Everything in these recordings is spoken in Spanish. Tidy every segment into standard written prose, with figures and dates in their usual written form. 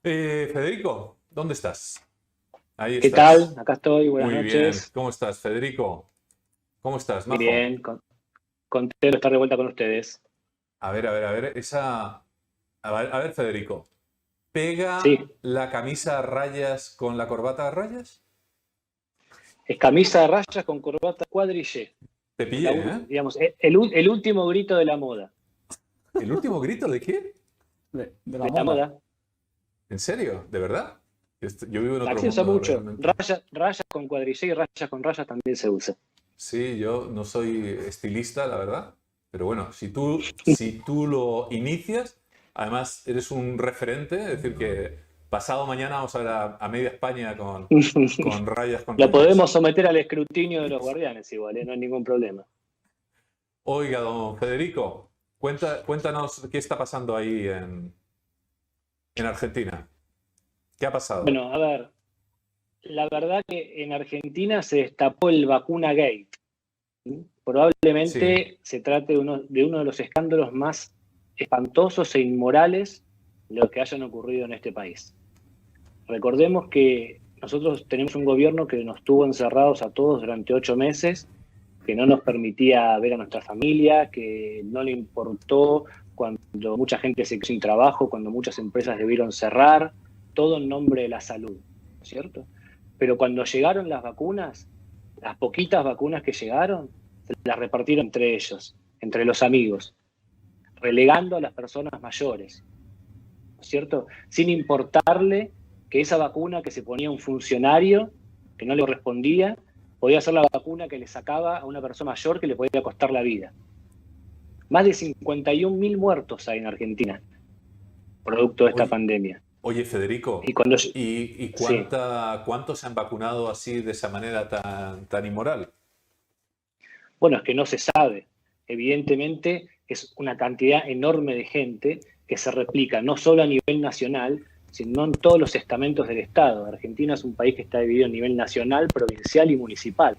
Federico, ¿dónde estás? Ahí ¿Qué tal? estás. Acá estoy, buenas Muy bien. noches. ¿Cómo estás, Federico? ¿Cómo estás, Muy majo? bien, contento de estar de vuelta con ustedes. A ver, esa... A ver, Federico. Sí, ¿Pega la camisa a rayas con la corbata a rayas? es camisa de rayas con corbata cuadrillé. Te pillé, ¿eh? Digamos, el último grito de la moda. ¿El último grito de qué? De la De la moda. moda. ¿En serio? ¿De verdad? Yo vivo en otro Aquí se usa mundo mucho. realmente. Rayas con cuadrillé y rayas con rayas también se usa. Sí, yo no soy estilista, la verdad. Pero bueno, si tú lo inicias, además eres un referente, es decir, que pasado mañana vamos a ver a media España con rayas con La rayas. podemos someter al escrutinio de los guardianes igual, ¿eh? No hay ningún problema. Oiga, don Federico, cuéntanos qué está pasando ahí en Argentina. ¿Qué ha pasado? Bueno, a ver, la verdad que en Argentina se destapó el vacuna gate. Sí, Probablemente se trate de uno de los escándalos más espantosos e inmorales de los que hayan ocurrido en este país. Recordemos que nosotros tenemos un gobierno que nos tuvo encerrados a todos durante 8 meses, que no nos permitía ver a nuestra familia, que no le importó cuando mucha gente se quedó sin trabajo, cuando muchas empresas debieron cerrar, todo en nombre de la salud, ¿no es cierto? Pero cuando llegaron las vacunas, las poquitas vacunas que llegaron, se las repartieron entre ellos, entre los amigos, relegando a las personas mayores, ¿no es cierto? Sin importarle que esa vacuna que se ponía un funcionario, que no le correspondía, podía ser la vacuna que le sacaba a una persona mayor que le podía costar la vida. Más de 51.000 muertos hay en Argentina, producto de esta oye, pandemia. oye, Y Federico, cuando, ¿y sí, cuántos se han vacunado así de esa manera tan inmoral? bueno, es que no se sabe. Evidentemente es una cantidad enorme de gente que se replica no solo a nivel nacional, sino en todos los estamentos del Estado. Argentina es un país que está dividido a nivel nacional, provincial y municipal.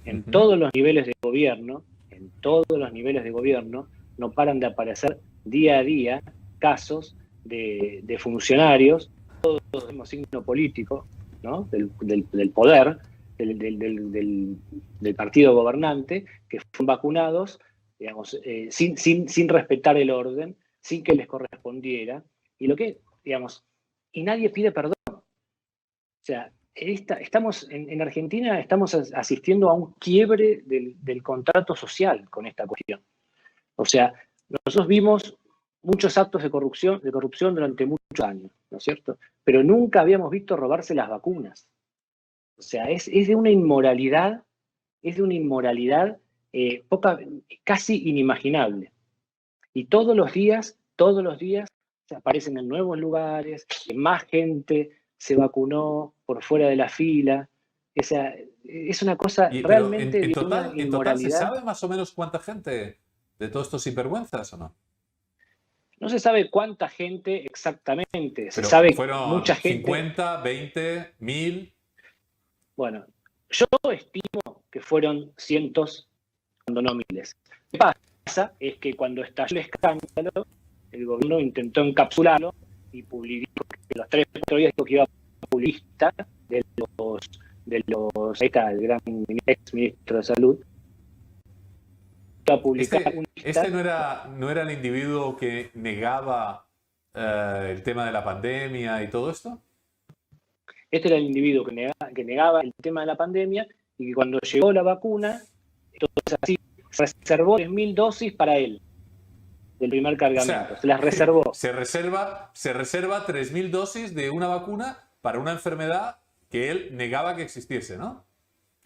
En Ujú. todos los niveles de gobierno, en todos los niveles de gobierno, no paran de aparecer día a día casos de funcionarios, todos del mismo signo político, ¿no? del poder, del partido gobernante, que fueron vacunados, digamos, sin respetar el orden, sin que les correspondiera, y lo que, digamos, y nadie pide perdón. O sea, estamos en Argentina estamos asistiendo a un quiebre del contrato social con esta cuestión. O sea, nosotros vimos muchos actos de corrupción durante muchos años, ¿no es cierto? Pero nunca habíamos visto robarse las vacunas. O sea, es de una inmoralidad, es de una inmoralidad casi inimaginable. Y todos los días se aparecen en nuevos lugares, más gente se vacunó por fuera de la fila. O sea, es una cosa Pero en, realmente en de una total, en total, ¿se inmoralidad. sabe más o menos cuánta gente de todos estos sinvergüenzas o no? No se sabe cuánta gente exactamente, se Pero sabe mucha fueron gente. 50, 20, 1000. Bueno, yo estimo que fueron cientos, cuando no miles. Lo que pasa es que cuando estalló el escándalo, el gobierno intentó encapsularlo y publicó que los 3 o 4 días dijo que iba a publicar de los, ahí está el gran ex ministro de Salud, iba a publicar Este, una este lista. no era el individuo que negaba el tema de la pandemia y todo esto. Este era el individuo que negaba el tema de la pandemia y que cuando llegó la vacuna, entonces así reservó 3.000 dosis para él, del primer O cargamento. sea, Se las reservó. se reserva 3.000 dosis de una vacuna para una enfermedad que él negaba que existiese, ¿no?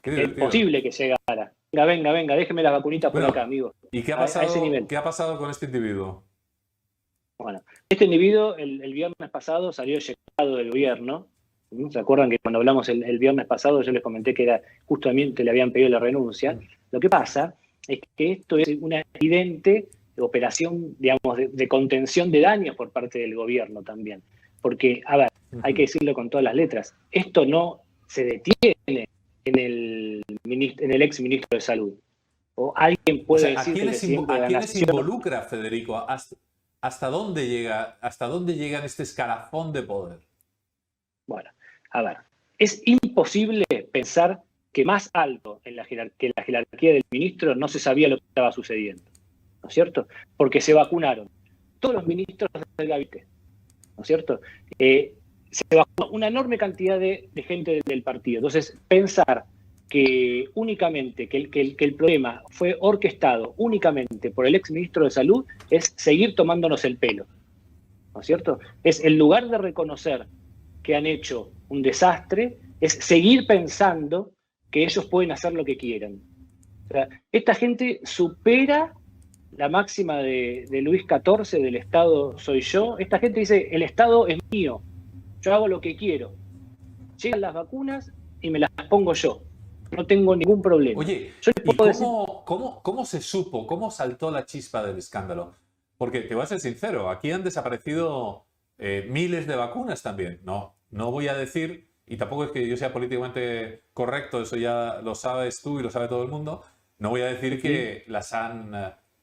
Qué Es divertido. posible que llegara. Venga, venga, venga, déjeme las vacunitas por acá, Bueno, amigo. ¿y qué ha A ese pasado, nivel. qué ha pasado con este individuo? Bueno, este individuo el viernes pasado salió llegado del gobierno. ¿Se acuerdan que cuando hablamos el viernes pasado yo les comenté que era justamente le habían pedido la renuncia? Lo que pasa es que esto es una evidente operación, digamos, de contención de daños por parte del gobierno también. Porque, a ver, hay que Ujú. decirlo con todas las letras, esto no se detiene en el ex ministro de Salud. O alguien O puede sea, ¿a decir que el quiénes, presidente de a la quiénes nación. involucra, Federico? ¿hasta dónde llega en este escalafón de poder? Bueno, a ver, es imposible pensar que más alto en que la jerarquía del ministro no se sabía lo que estaba sucediendo, ¿no es cierto? Porque se vacunaron todos los ministros del gabinete, ¿no es cierto? Se vacunó una enorme cantidad de gente del partido. Entonces, pensar que únicamente, que el problema fue orquestado únicamente por el exministro de Salud es seguir tomándonos el pelo, ¿no es cierto? Es en lugar de reconocer que han hecho un desastre, es seguir pensando que ellos pueden hacer lo que quieran. O sea, esta gente supera la máxima de Luis XIV del Estado soy yo. Esta gente dice, el Estado es mío, yo hago lo que quiero. Llegan las vacunas y me las pongo yo. No tengo ningún problema. Oye, yo les ¿y puedo decir... cómo se supo, cómo saltó la chispa del escándalo? Porque te voy a ser sincero, aquí han desaparecido miles de vacunas también. No voy a decir, y tampoco es que yo sea políticamente correcto, eso ya lo sabes tú y lo sabe todo el mundo, no voy a decir que las han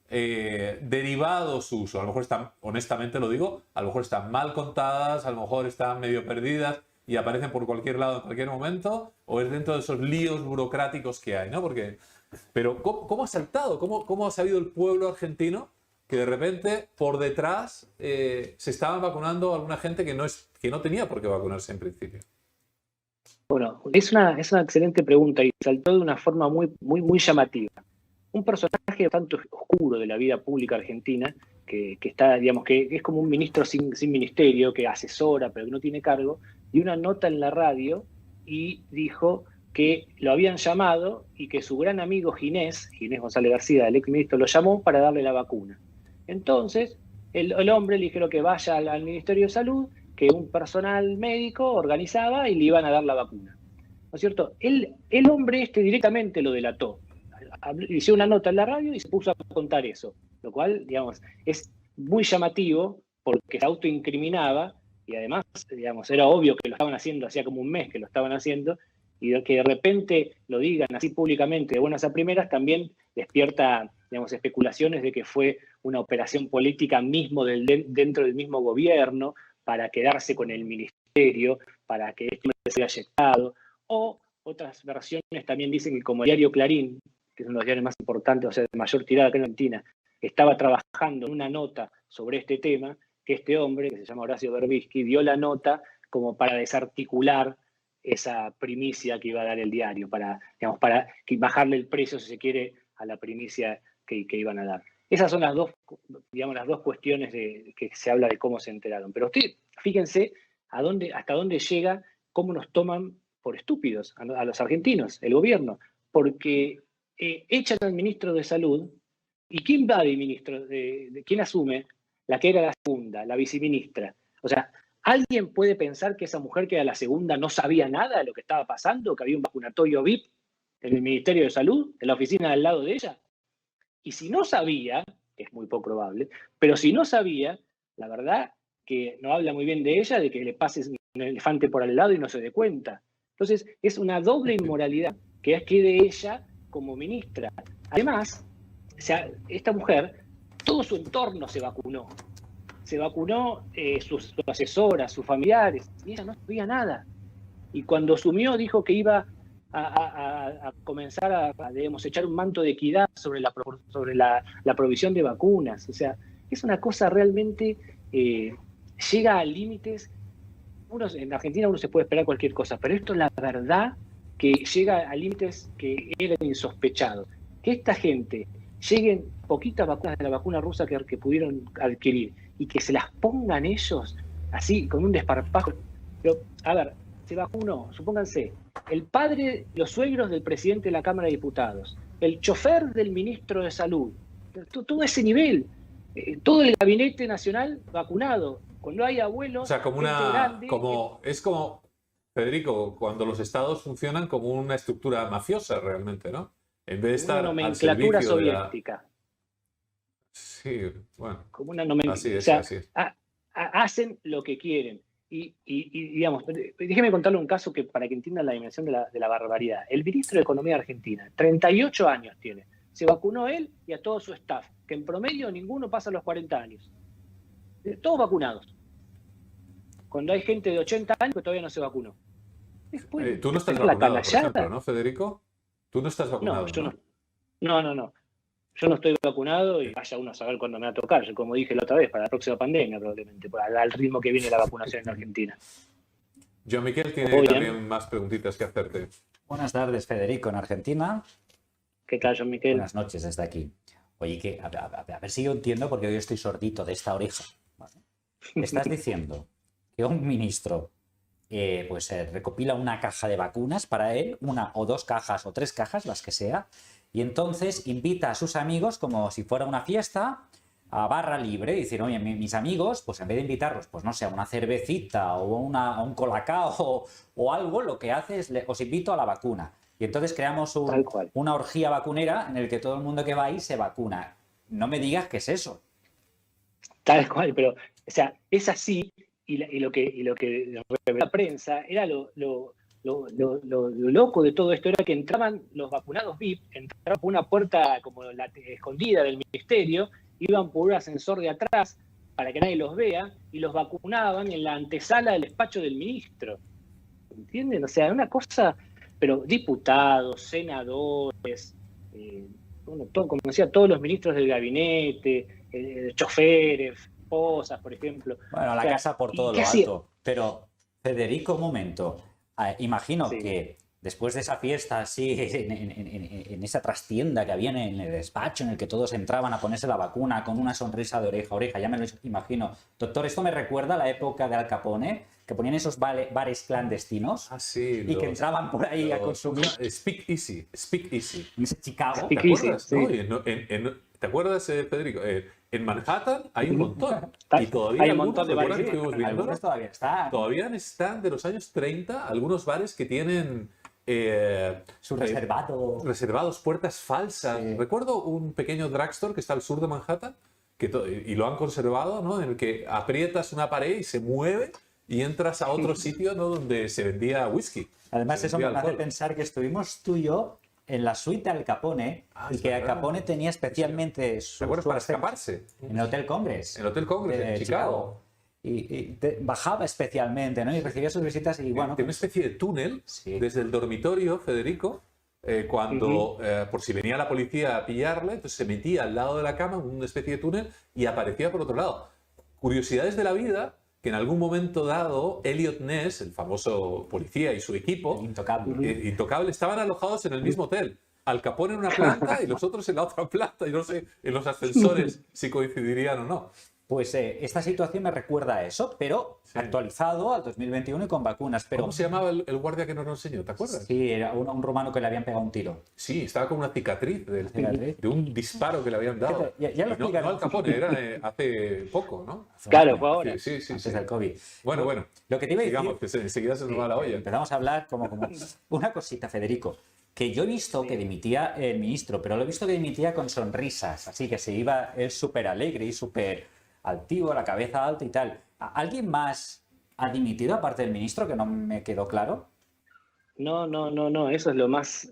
derivado su uso. A lo mejor están, honestamente lo digo, a lo mejor están mal contadas, a lo mejor están medio perdidas y aparecen por cualquier lado en cualquier momento, o es dentro de esos líos burocráticos que hay, ¿no? Pero ¿cómo ha saltado? ¿Cómo ha sabido el pueblo argentino que de repente por detrás se estaban vacunando a alguna gente que no tenía por qué vacunarse en principio? Bueno, es una excelente pregunta y saltó de una forma muy llamativa. Un personaje bastante oscuro de la vida pública argentina, que está, digamos, que es como un ministro sin ministerio, que asesora, pero que no tiene cargo, dio una nota en la radio y dijo que lo habían llamado y que su gran amigo Ginés González García, el exministro, lo llamó para darle la vacuna. Entonces, el hombre le dijeron que vaya al Ministerio de Salud, que un personal médico organizaba y le iban a dar la vacuna, ¿no es cierto? El hombre directamente lo delató. Hizo una nota en la radio y se puso a contar eso, lo cual, digamos, es muy llamativo porque se autoincriminaba y además, digamos, era obvio que lo estaban haciendo, hacía como un mes que lo estaban haciendo, y que de repente lo digan así públicamente de buenas a primeras también despierta, digamos, especulaciones de que fue una operación política mismo dentro del mismo gobierno para quedarse con el ministerio, para que esto no se haya llegado, o otras versiones también dicen que como el diario Clarín, que es uno de los diarios más importantes, o sea, de mayor tirada acá en Argentina, estaba trabajando en una nota sobre este tema, que este hombre, que se llama Horacio Berbisky, dio la nota como para desarticular esa primicia que iba a dar el diario, para bajarle el precio, si se quiere, a la primicia que iban a dar. Esas son las dos cuestiones que se habla de cómo se enteraron. Pero usted, fíjense hasta dónde llega, cómo nos toman por estúpidos a los argentinos, el gobierno, porque echan al ministro de Salud, ¿y quién va de ministro? ¿Quién asume? La que era la segunda, la viceministra. O sea, ¿alguien puede pensar que esa mujer que era la segunda no sabía nada de lo que estaba pasando, que había un vacunatorio VIP en el Ministerio de Salud, en la oficina al lado de ella? Y si no sabía, que es muy poco probable, pero si no sabía, la verdad que no habla muy bien de ella, de que le pases un elefante por al lado y no se dé cuenta. Entonces, es una doble inmoralidad que es que de ella como ministra. Además, o sea, esta mujer, todo su entorno se vacunó. Se vacunó su asesora, sus familiares, y ella no sabía nada. Y cuando asumió, dijo que iba a comenzar a digamos, echar un manto de equidad sobre la provisión de vacunas. O sea, es una cosa realmente, llega a límites. En Argentina uno se puede esperar cualquier cosa, pero esto es la verdad que llega a límites que eran insospechados. Que esta gente lleguen poquitas vacunas de la vacuna rusa que pudieron adquirir y que se las pongan ellos así, con un desparpajo. Pero, a ver, se vacunó, supónganse, el padre, los suegros del presidente de la Cámara de Diputados, el chofer del ministro de Salud, todo ese nivel, todo el gabinete nacional vacunado. Cuando hay abuelos, O sea, grande, es como, Federico, cuando los estados funcionan como una estructura mafiosa realmente, ¿no? En vez de estar una al nomenclatura servicio soviética. Sí, bueno. Como una nomenclatura. Así es, o sea, así es. hacen lo que quieren. Y digamos, déjeme contarle un caso que para que entiendan la dimensión de la barbaridad. El ministro de Economía de Argentina, 38 años tiene. Se vacunó él y a todo su staff, que en promedio ninguno pasa los 40 años. todos vacunados. Cuando hay gente de 80 años que todavía no se vacunó. Después, Tú no estás la vacunado, por canallada. ejemplo, ¿no, Federico? Tú no estás vacunado, No, yo ¿no? no. Yo no estoy vacunado y vaya uno a saber cuándo me va a tocar. Yo, como dije la otra vez, para la próxima pandemia probablemente, al ritmo que viene la vacunación en Argentina. Joan Miquel tiene Muy también bien. más preguntitas que hacerte. Buenas tardes, Federico, en Argentina. ¿Qué tal, Joan Miquel? Buenas noches desde aquí. Oye, a ver si yo entiendo, porque yo estoy sordito de esta oreja. ¿Vale? Estás diciendo que un ministro recopila una caja de vacunas para él, una o dos cajas o tres cajas, las que sea, y entonces invita a sus amigos como si fuera una fiesta a barra libre y decir, oye, mis amigos, pues en vez de invitarlos, pues no sé, a una cervecita o a un colacao o algo, lo que hace es os invito a la vacuna. Y entonces creamos Tal cual. una orgía vacunera en el que todo el mundo que va ahí se vacuna. No me digas qué es eso. Tal cual, pero, o sea, es así, y lo que reveló la prensa era lo loco de todo esto, era que entraban los vacunados VIP, entraban por una puerta como la escondida del ministerio, iban por un ascensor de atrás para que nadie los vea, y los vacunaban en la antesala del despacho del ministro. ¿Entienden? O sea, una cosa, pero diputados, senadores, bueno, todo, como decía, todos los ministros del gabinete, choferes, esposas, por ejemplo. Bueno, la casa por todo lo alto. Pero, Federico, un momento. Imagino que después de esa fiesta así, en esa trastienda que había en el despacho, en el que todos entraban a ponerse la vacuna con una sonrisa de oreja a oreja, ya me lo imagino. Doctor, esto me recuerda a la época de Al Capone, que ponían esos bares clandestinos y que entraban por ahí a consumir. Speak Easy. En Chicago. ¿Te acuerdas? Sí. ¿No? ¿Te acuerdas, Federico? En Manhattan hay un montón. Y todavía hay un montón de bares. Algunos todavía están. Todavía están de los años 30 algunos bares que tienen su reservados, puertas falsas. Sí. Recuerdo un pequeño drugstore que está al sur de Manhattan y lo han conservado, ¿no? En el que aprietas una pared y se mueve y entras a otro sitio, ¿no? Donde se vendía whisky. Además, eso me hace pensar que estuvimos tú y yo en la suite de Al Capone, y que Al Capone tenía especialmente su para escaparse. En el Hotel Congress. En el Hotel Congress, en Chicago. Y bajaba especialmente, ¿no? Y recibía sus visitas y bueno... Tiene una especie de túnel desde el dormitorio, Federico, cuando, por si venía la policía a pillarle, entonces se metía al lado de la cama, una especie de túnel, y aparecía por otro lado. Curiosidades de la vida, que en algún momento dado, Elliot Ness, el famoso policía y su equipo, intocable, estaban alojados en el mismo hotel. Al Capone en una planta y los otros en la otra planta. Y no sé en los ascensores si coincidirían o no. Pues esta situación me recuerda a eso, pero actualizado al 2021 y con vacunas. Pero... ¿Cómo se llamaba el guardia que nos lo enseñó? ¿Te acuerdas? Sí, era un rumano que le habían pegado un tiro. Sí, estaba con una cicatriz de un disparo que le habían dado. Ya lo no Al Capone, era hace poco, ¿no? Claro, fue ahora. Sí. Antes del COVID. Bueno. Lo que te iba a decir... Digamos que enseguida se nos va la olla. Empezamos a hablar como una cosita, Federico. Que yo he visto que dimitía el ministro, pero lo he visto que dimitía con sonrisas. Así que se iba él súper alegre y súper altivo, la cabeza alta y tal. ¿Alguien más ha dimitido aparte del ministro, que no me quedó claro? No, eso es lo más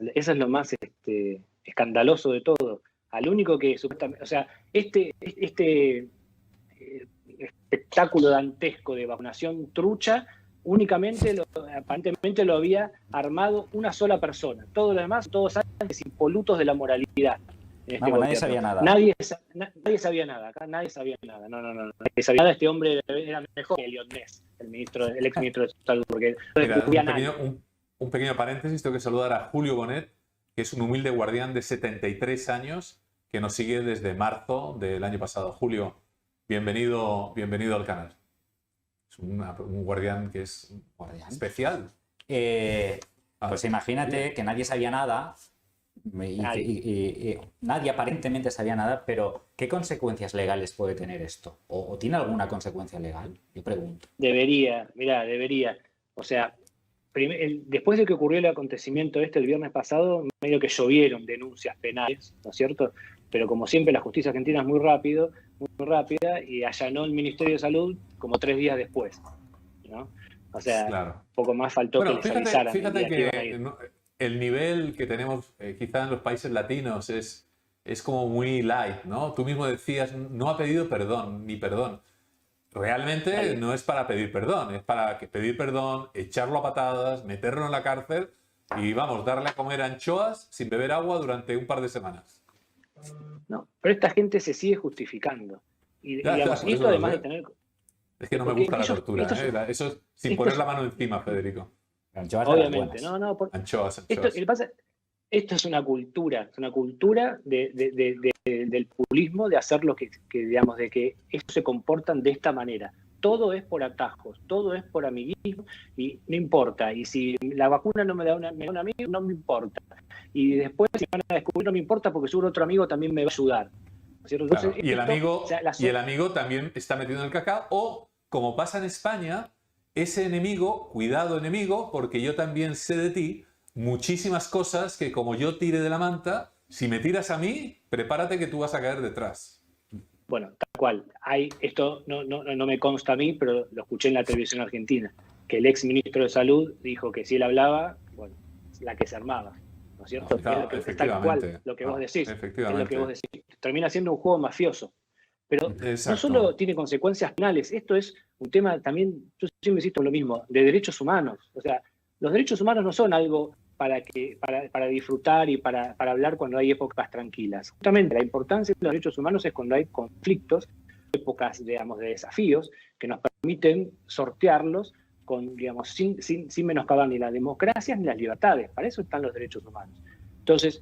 escandaloso de todo. Al único que supuestamente, o sea, este espectáculo dantesco de vacunación trucha, aparentemente lo había armado una sola persona. Todo lo demás, todos ángeles impolutos de la moralidad. Nadie sabía nada. Nadie sabía nada. Acá nadie sabía nada. No. Nadie sabía nada. Este hombre era mejor que Elliot Ness, el ex ministro de Salud. Porque un pequeño paréntesis, tengo que saludar a Julio Bonet, que es un humilde guardián de 73 años que nos sigue desde marzo del año pasado. Julio, bienvenido al canal. Es un guardián que es especial. Pues imagínate que nadie sabía nada. Nadie aparentemente sabía nada, pero ¿qué consecuencias legales puede tener esto? ¿O tiene alguna consecuencia legal? Yo pregunto. Debería. O sea, después de que ocurrió el acontecimiento el viernes pasado, medio que llovieron denuncias penales, ¿no es cierto? Pero como siempre la justicia argentina es muy rápida, y allanó el Ministerio de Salud como 3 días después, ¿no? O sea, claro. Poco más faltó que les avisaran. Fíjate que el nivel que tenemos quizá en los países latinos es como muy light, ¿no? Tú mismo decías, no ha pedido perdón, ni perdón. realmente Vale. no es para pedir perdón, es para pedir perdón, echarlo a patadas, meterlo en la cárcel y vamos, darle a comer anchoas sin beber agua durante un par de semanas. No, pero esta gente se sigue justificando. Y, Ya, digamos, por y eso esto lo además de sé. tener... Es que no me Porque gusta la ellos, tortura, estos, ¿eh? Eso es sin estos, poner la mano encima, Federico. Anchoas de las obviamente, buenas. no, no, Anchoas, esto, anchoas. esto es una cultura del populismo, de hacer lo digamos, de que estos se comportan de esta manera. Todo es por atajos, todo es por amiguismo y no importa. Y si la vacuna no me da me da un amigo, no me importa. Y después, si van a descubrir, no me importa porque seguro otro amigo también me va a ayudar. ¿Cierto? Entonces, Claro, y el esto, amigo, o sea, y el amigo también está metido en el cacao, o como pasa en España, ese enemigo, cuidado enemigo, porque yo también sé de ti muchísimas cosas que como yo tire de la manta, si me tiras a mí, prepárate que tú vas a caer detrás. bueno, tal cual. Esto no me consta a mí, pero lo escuché en la televisión argentina, que el ex ministro de Salud dijo que si él hablaba, bueno, la que se armaba, ¿no es cierto? No, claro, Es tal cual lo que vos decís, es lo que vos efectivamente. decís. Termina siendo un juego mafioso. Pero no solo Exacto. tiene consecuencias penales, esto es un tema también, yo siempre insisto en lo mismo, de derechos humanos. O sea, los derechos humanos no son algo para disfrutar y para hablar cuando hay épocas tranquilas. Justamente la importancia de los derechos humanos es cuando hay conflictos, épocas, digamos, de desafíos, que nos permiten sortearlos con, digamos, sin menoscabar ni las democracias ni las libertades. Para eso están los derechos humanos. Entonces,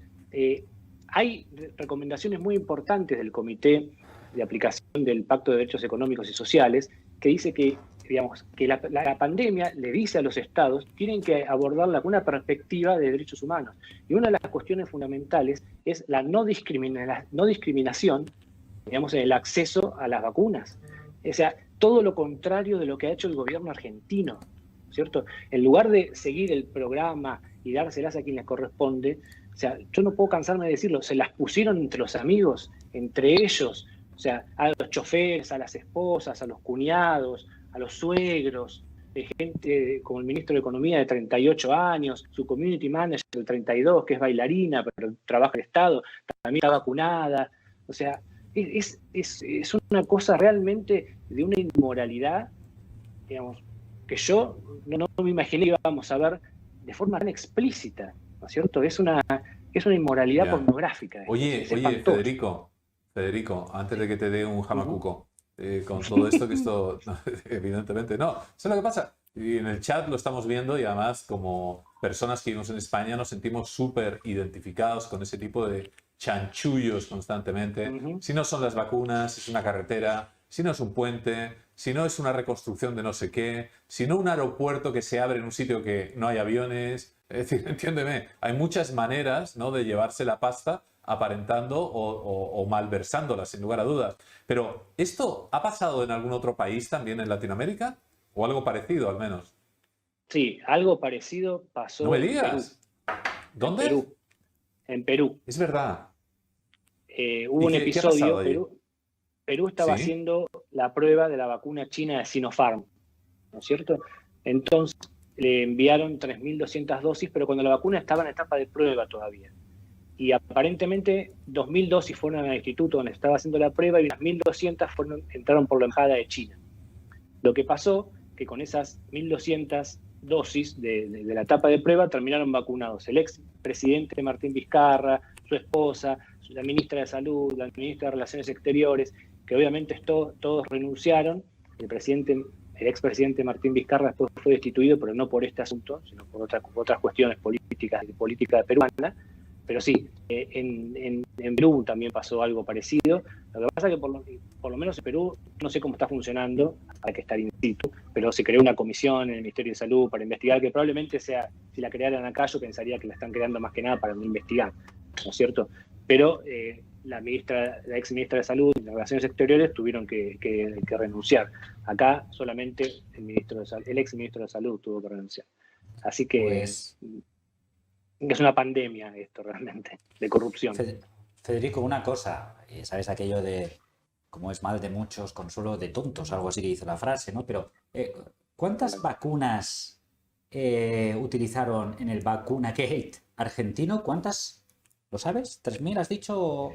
hay recomendaciones muy importantes del Comité de Aplicación del Pacto de Derechos Económicos y Sociales que dice que, digamos, que la pandemia le dice a los estados tienen que abordarla con una perspectiva de derechos humanos. Y una de las cuestiones fundamentales es la no discriminación, digamos, en el acceso a las vacunas. O sea, todo lo contrario de lo que ha hecho el gobierno argentino, ¿cierto? En lugar de seguir el programa y dárselas a quien les corresponde, o sea, yo no puedo cansarme de decirlo, se las pusieron entre los amigos, entre ellos, o sea, a los choferes, a las esposas, a los cuñados, a los suegros, de gente como el ministro de Economía de 38 años, su community manager de 32, que es bailarina, pero trabaja en el Estado, también está vacunada. O sea, es una cosa realmente de una inmoralidad, digamos, que yo no me imaginé que íbamos a ver de forma tan explícita, ¿no es cierto? Es una inmoralidad Ya. pornográfica. Oye, Es oye, espantoso. Federico, antes de que te dé un jamacuco, con todo esto, que esto, evidentemente no. ¿Sabes lo que pasa? Y en el chat lo estamos viendo y además como personas que vivimos en España nos sentimos súper identificados con ese tipo de chanchullos constantemente. Si no son las vacunas, es una carretera, si no es un puente, si no es una reconstrucción de no sé qué, si no un aeropuerto que se abre en un sitio que no hay aviones. Es decir, entiéndeme, hay muchas maneras, ¿no?, de llevarse la pasta aparentando o malversándola, sin lugar a dudas. Pero, ¿esto ha pasado en algún otro país también en Latinoamérica? ¿O algo parecido, al menos? Sí, algo parecido No me pasó en Perú. digas. En ¿Dónde? Perú. En Perú. Es verdad. Hubo ¿Y un qué ha pasado episodio, allí? Perú estaba Sí. haciendo la prueba de la vacuna china de Sinopharm, ¿no es cierto? Entonces le enviaron 3.200 dosis, pero cuando la vacuna estaba en etapa de prueba todavía. Y aparentemente 2.000 dosis fueron al instituto donde estaba haciendo la prueba y unas 1.200 entraron por la embajada de China. Lo que pasó que con esas 1.200 dosis de la etapa de prueba terminaron vacunados el ex presidente Martín Vizcarra, su esposa, la ministra de Salud, la ministra de Relaciones Exteriores, que obviamente todos renunciaron. El expresidente Martín Vizcarra después fue destituido, pero no por este asunto, sino por otras cuestiones política peruana. Pero sí, en Perú también pasó algo parecido. Lo que pasa es que por lo menos en Perú, no sé cómo está funcionando, hay que estar in situ, pero se creó una comisión en el Ministerio de Salud para investigar, que probablemente sea, si la crearan acá, yo pensaría que la están creando más que nada para no investigar, ¿no es cierto? Pero la ex ministra de Salud y de Relaciones Exteriores tuvieron que renunciar. Acá solamente el ex ministro de Salud tuvo que renunciar. Así que Pues, es una pandemia esto realmente, de corrupción. Federico, una cosa, ¿sabes aquello de como es mal de muchos, consuelo de tontos? Algo así que dice la frase, ¿no? Pero, ¿cuántas vacunas utilizaron en el Vacunagate argentino? ¿Cuántas? ¿Lo sabes? ¿3.000 has dicho?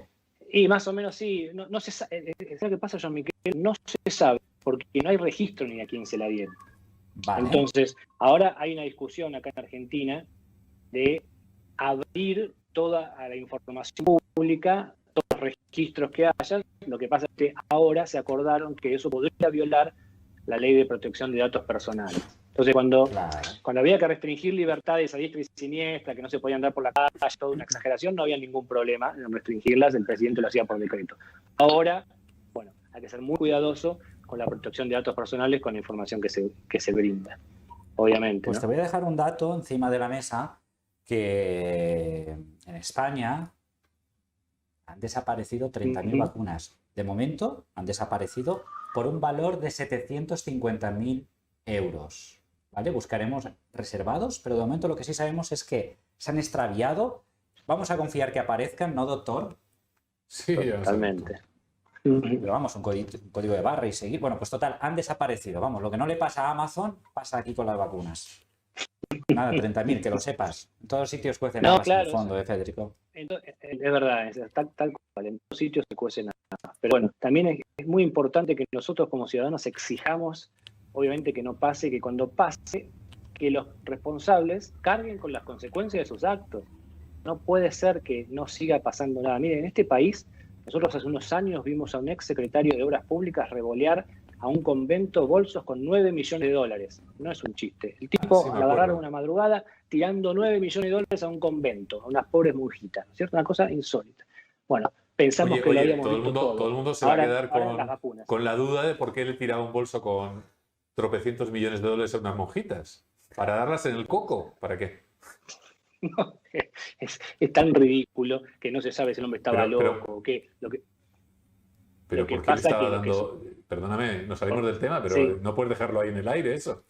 Y más o menos sí, no se sabe. ¿Sabes qué pasa, Jean Miquel? No se sabe. porque no hay registro ni a quién se la dieron. Vale. Entonces, ahora hay una discusión acá en Argentina de abrir toda la información pública, todos los registros que haya. Lo que pasa es que ahora se acordaron que eso podría violar la ley de protección de datos personales. Entonces, cuando había que restringir libertades a diestra y siniestra, que no se podían dar por la calle, toda una exageración, no había ningún problema en restringirlas, el presidente lo hacía por decreto. Ahora, bueno, hay que ser muy cuidadoso con la protección de datos personales, con la información que se brinda, obviamente. Pues ¿no? te voy a dejar un dato encima de la mesa, que en España han desaparecido 30.000 vacunas. De momento han desaparecido por un valor de 750.000 euros. ¿Vale? Buscaremos reservados, pero de momento lo que sí sabemos es que se han extraviado. Vamos a confiar que aparezcan, ¿no, doctor? Sí, totalmente. Pero vamos, un código de barra y seguir. Bueno, pues total, han desaparecido. Vamos, lo que no le pasa a Amazon, pasa aquí con las vacunas. Nada, 30.000, que lo sepas. En todos sitios cuecen habas en el fondo, Federico. Entonces, es verdad, tal cual, en todos sitios se cuecen habas. Pero bueno, también es muy importante que nosotros como ciudadanos exijamos, obviamente, que no pase, que cuando pase, que los responsables carguen con las consecuencias de sus actos. No puede ser que no siga pasando nada. Miren, en este país, nosotros hace unos años vimos a un ex secretario de Obras Públicas revolear a un convento bolsos con 9 millones de dólares. No es un chiste. El tipo sí, lo agarraron una madrugada tirando 9 millones de dólares a un convento, a unas pobres monjitas, ¿no es cierto? Una cosa insólita. Bueno, pensamos que lo habíamos visto todo. Todo el mundo se va a quedar con la duda de por qué le tiraba un bolso con tropecientos millones de dólares a unas monjitas. ¿Para darlas en el coco? ¿Para qué? No, es tan ridículo que no se sabe si el hombre estaba loco o qué. Pero ¿por qué le estaba dando...? Perdóname, nos salimos del tema, pero sí, no puedes dejarlo ahí en el aire, eso.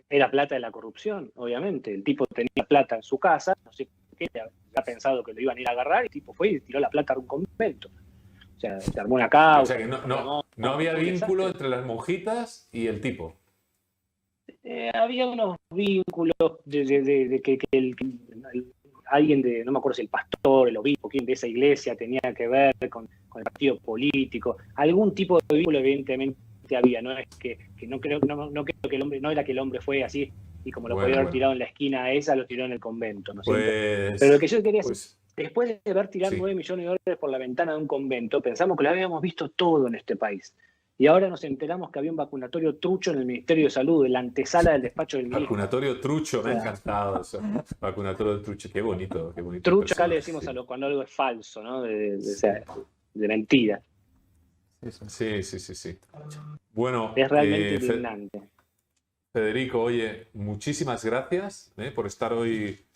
Era plata de la corrupción, obviamente. El tipo tenía plata en su casa, no sé qué, ha pensado que lo iban a ir a agarrar, y el tipo fue y tiró la plata a un convento. O sea, se armó una causa. O sea que no había vínculo entre las monjitas y el tipo. Había unos vínculos de que alguien de, no me acuerdo si el pastor, el obispo, quién de esa iglesia tenía que ver con el partido político. Algún tipo de vínculo evidentemente había. No es que no creo que el hombre, no era que el hombre fue así y como lo podía haber tirado en la esquina esa, lo tiró en el convento, ¿no es cierto? Pero lo que yo quería decir, después de haber tirado 9 millones de dólares por la ventana de un convento, pensamos que lo habíamos visto todo en este país. Y ahora nos enteramos que había un vacunatorio trucho en el Ministerio de Salud, en la antesala del despacho del ministro. Vacunatorio trucho, me ha encantado eso. Vacunatorio trucho, qué bonito. Trucho acá le decimos cuando algo es falso, ¿no? De mentira. Sí. Bueno, es realmente indignante. Federico, oye, muchísimas gracias por estar hoy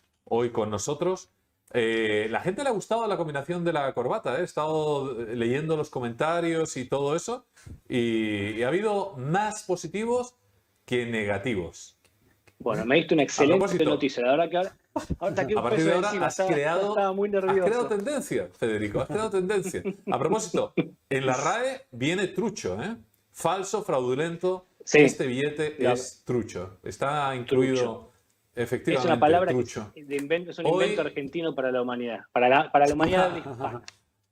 con nosotros. La gente le ha gustado la combinación de la corbata, he estado leyendo los comentarios y todo eso, y ha habido más positivos que negativos. Bueno, me diste una excelente noticia. Ahora que a partir de ahora has creado tendencia, Federico, has creado tendencia. A propósito, en la RAE viene trucho, ¿eh? Falso, fraudulento. Sí, este billete es trucho. Está incluido... Trucho. Efectivamente, es una palabra trucho. Es un invento argentino para la humanidad, para la humanidad hispana.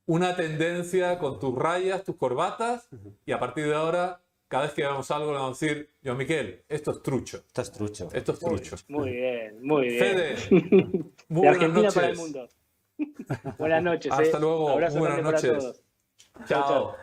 Una tendencia con tus rayas, tus corbatas, y a partir de ahora, cada vez que hagamos algo, le vamos a decir, Joan Miquel, esto es trucho. Esto es trucho. Esto es trucho. Muy bien, muy bien. Fede, muy de Argentina noches. Para el mundo. Buenas noches. Hasta luego. Abrazo buenas noches. para todos. Chao.